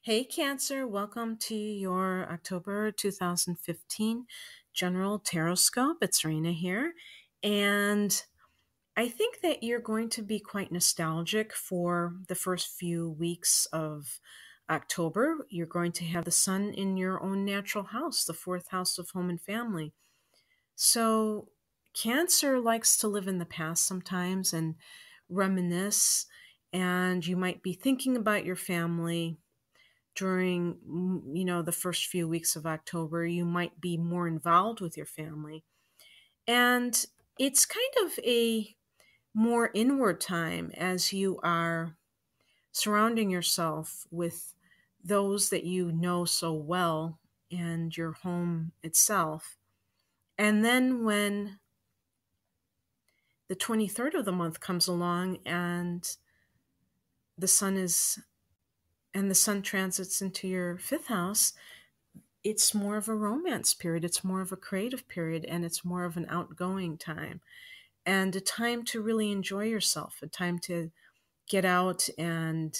Hey Cancer, welcome to your October 2015 General Tarotscope. It's Rena here. And I think that you're going to be quite nostalgic for the first few weeks of October. You're going to have the sun in your own natural house, the fourth house of home and family. So Cancer likes to live in the past sometimes and reminisce, and you might be thinking about your family during the first few weeks of October. You might be more involved with your family, and it's kind of a more inward time as you are surrounding yourself with those that you know so well and your home itself. And then when the 23rd of the month comes along the sun is the sun transits into your fifth house, it's more of a romance period. It's more of a creative period, and it's more of an outgoing time and a time to really enjoy yourself, a time to get out and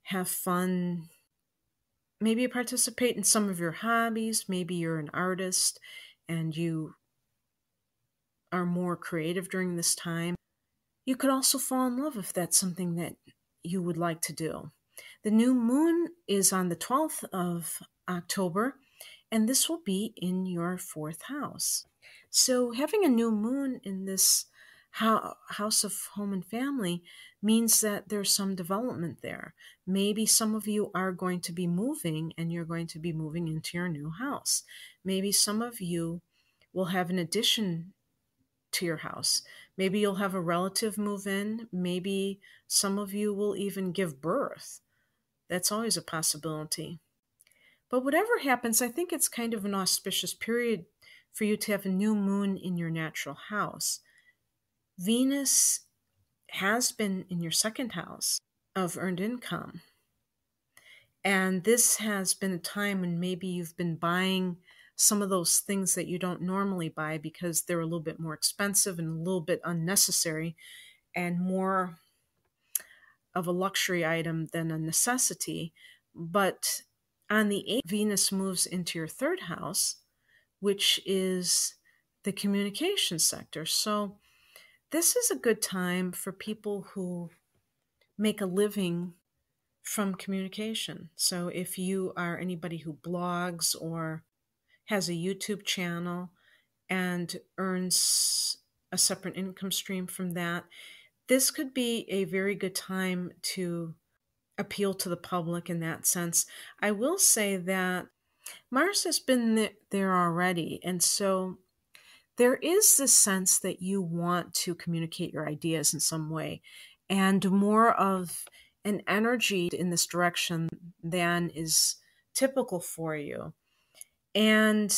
have fun. Maybe participate in some of your hobbies. Maybe you're an artist and you are more creative during this time. You could also fall in love if that's something that you would like to do. The new moon is on the 12th of October, and this will be in your fourth house. So, having a new moon in this house of home and family means that there's some development there. Maybe some of you are going to be moving and you're going to be moving into your new house. Maybe some of you will have an addition to your house. Maybe you'll have a relative move in. Maybe some of you will even give birth. That's always a possibility. But whatever happens, I think it's kind of an auspicious period for you to have a new moon in your natural house. Venus has been in your second house of earned income. And this has been a time when maybe you've been buying some of those things that you don't normally buy because they're a little bit more expensive and a little bit unnecessary and more of a luxury item than a necessity. But on the 8th, Venus moves into your third house, which is the communication sector. So this is a good time for people who make a living from communication. So if you are anybody who blogs or has a YouTube channel and earns a separate income stream from that, this could be a very good time to appeal to the public in that sense. I will say that Mars has been there already, and so there is this sense that you want to communicate your ideas in some way, and more of an energy in this direction than is typical for you. And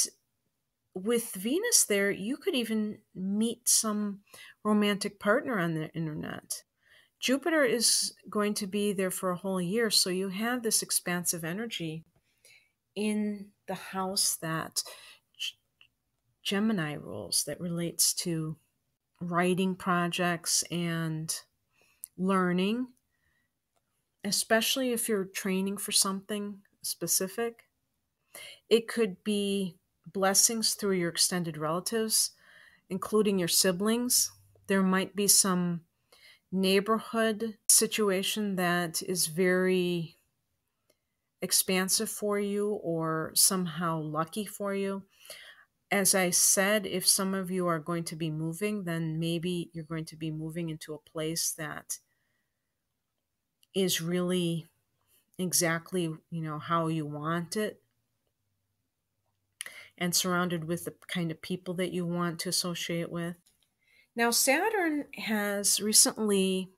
with Venus there, you could even meet some romantic partner on the internet. Jupiter is going to be there for a whole year, so you have this expansive energy in the house that Gemini rules, that relates to writing projects and learning, especially if you're training for something specific. It could be blessings through your extended relatives, including your siblings. There might be some neighborhood situation that is very expansive for you or somehow lucky for you. As I said, if some of you are going to be moving, then maybe you're going to be moving into a place that is really exactly, how you want it, and surrounded with the kind of people that you want to associate with. Now, Saturn has recently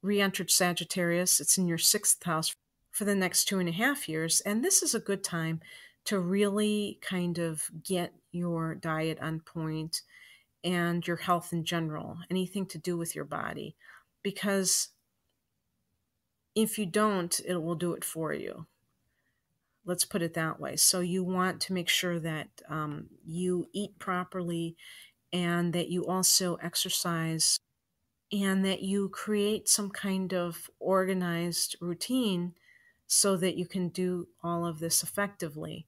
re-entered Sagittarius. It's in your sixth house for the next 2.5 years. And this is a good time to really kind of get your diet on point and your health in general, anything to do with your body. Because if you don't, it will do it for you. Let's put it that way. So you want to make sure that you eat properly and that you also exercise and that you create some kind of organized routine so that you can do all of this effectively.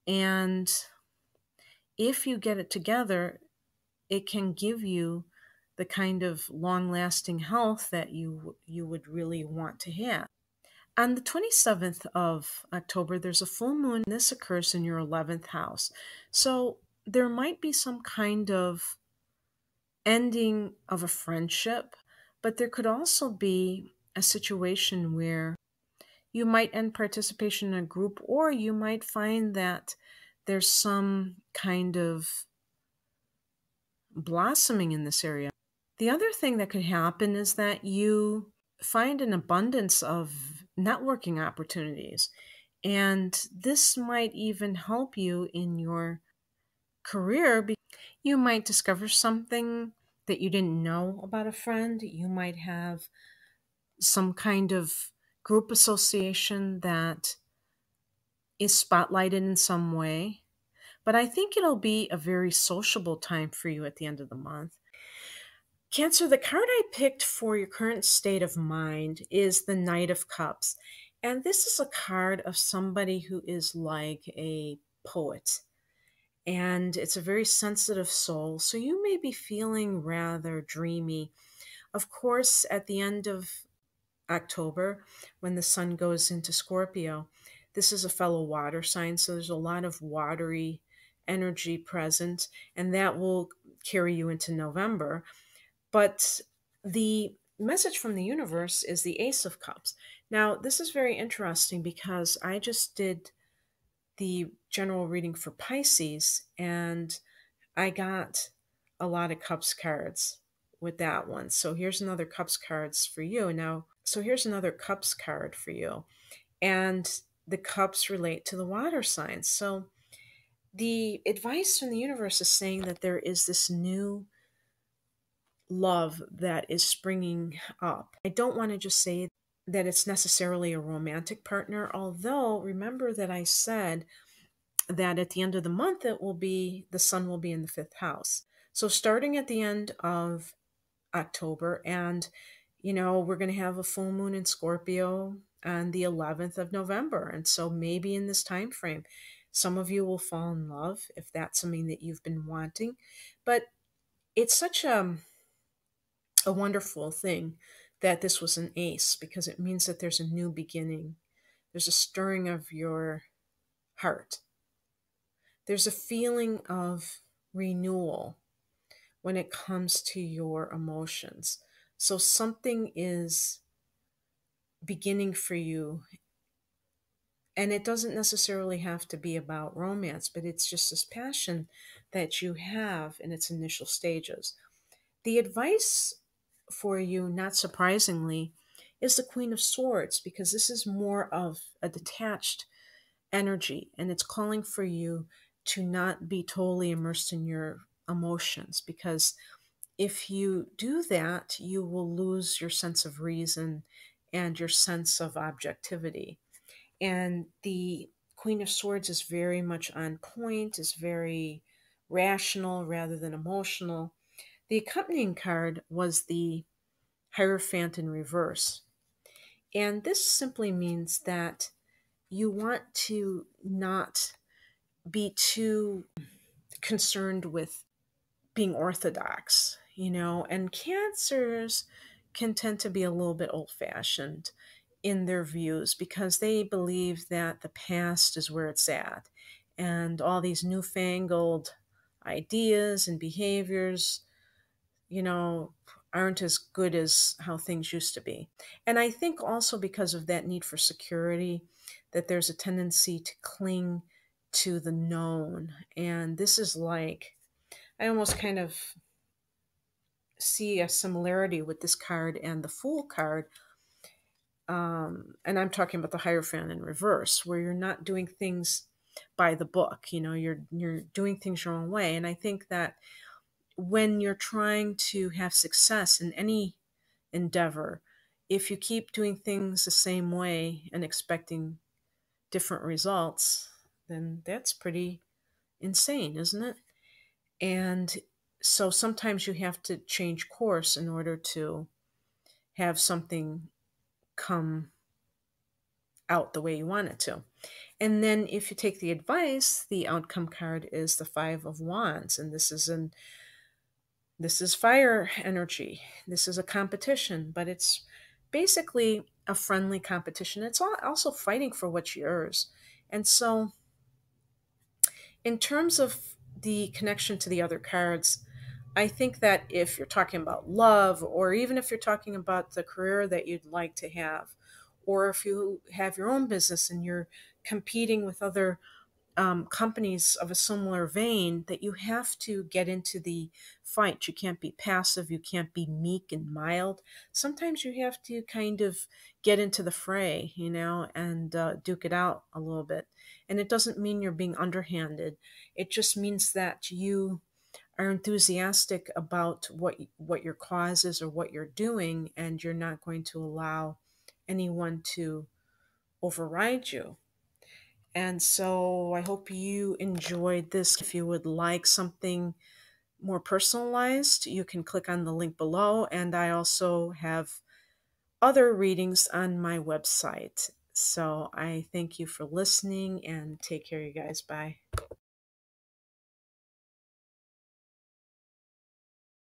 And if you get it together, it can give you the kind of long-lasting health that you would really want to have. On the 27th of October, there's a full moon. This occurs in your 11th house. So there might be some kind of ending of a friendship, but there could also be a situation where you might end participation in a group, or you might find that there's some kind of blossoming in this area. The other thing that could happen is that you find an abundance of networking opportunities. And this might even help you in your career. You might discover something that you didn't know about a friend. You might have some kind of group association that is spotlighted in some way. But I think it'll be a very sociable time for you at the end of the month. Cancer, the card I picked for your current state of mind is the Knight of Cups. And this is a card of somebody who is like a poet. And it's a very sensitive soul. So you may be feeling rather dreamy. Of course, at the end of October, when the sun goes into Scorpio, this is a fellow water sign. So there's a lot of watery energy present, and that will carry you into November. But the message from the universe is the Ace of Cups. Now, this is very interesting because I just did the general reading for Pisces, and I got a lot of Cups cards with that one. So here's another Cups cards for you. Here's another Cups card for you. And the Cups relate to the water signs. So the advice from the universe is saying that there is this new love that is springing up. I don't want to just say that it's necessarily a romantic partner, although remember that I said that at the end of the month the sun will be in the fifth house. So starting at the end of October, and we're going to have a full moon in Scorpio on the 11th of November. And so maybe in this time frame, some of you will fall in love if that's something that you've been wanting. But it's such a wonderful thing that this was an ace, because it means that there's a new beginning. There's a stirring of your heart. There's a feeling of renewal when it comes to your emotions. So something is beginning for you. And it doesn't necessarily have to be about romance, but it's just this passion that you have in its initial stages. The advice for you, not surprisingly, is the Queen of Swords, because this is more of a detached energy, and it's calling for you to not be totally immersed in your emotions, because if you do that, you will lose your sense of reason and your sense of objectivity. And the Queen of Swords is very much on point, is very rational rather than emotional. The accompanying card was the Hierophant in reverse. And this simply means that you want to not be too concerned with being orthodox, and cancers can tend to be a little bit old fashioned in their views, because they believe that the past is where it's at, and all these newfangled ideas and behaviors, you know, aren't as good as how things used to be. And I think also because of that need for security, that there's a tendency to cling to the known. And this is like, I almost kind of see a similarity with this card and the Fool card. And I'm talking about the Hierophant in reverse, where you're not doing things by the book. You're doing things your own way. And I think that when you're trying to have success in any endeavor, if you keep doing things the same way and expecting different results, then that's pretty insane, isn't it? And so sometimes you have to change course in order to have something come out the way you want it to. And then if you take the advice, the outcome card is the Five of Wands, and this is fire energy. This is a competition, but it's basically a friendly competition. It's also fighting for what's yours. And so, in terms of the connection to the other cards, I think that if you're talking about love, or even if you're talking about the career that you'd like to have, or if you have your own business and you're competing with other companies of a similar vein, that you have to get into the fight. You can't be passive. You can't be meek and mild. Sometimes you have to kind of get into the fray, and duke it out a little bit. And it doesn't mean you're being underhanded. It just means that you are enthusiastic about what your cause is or what you're doing, and you're not going to allow anyone to override you. And so I hope you enjoyed this. If you would like something more personalized, you can click on the link below. And I also have other readings on my website. So I thank you for listening and take care, you guys. Bye.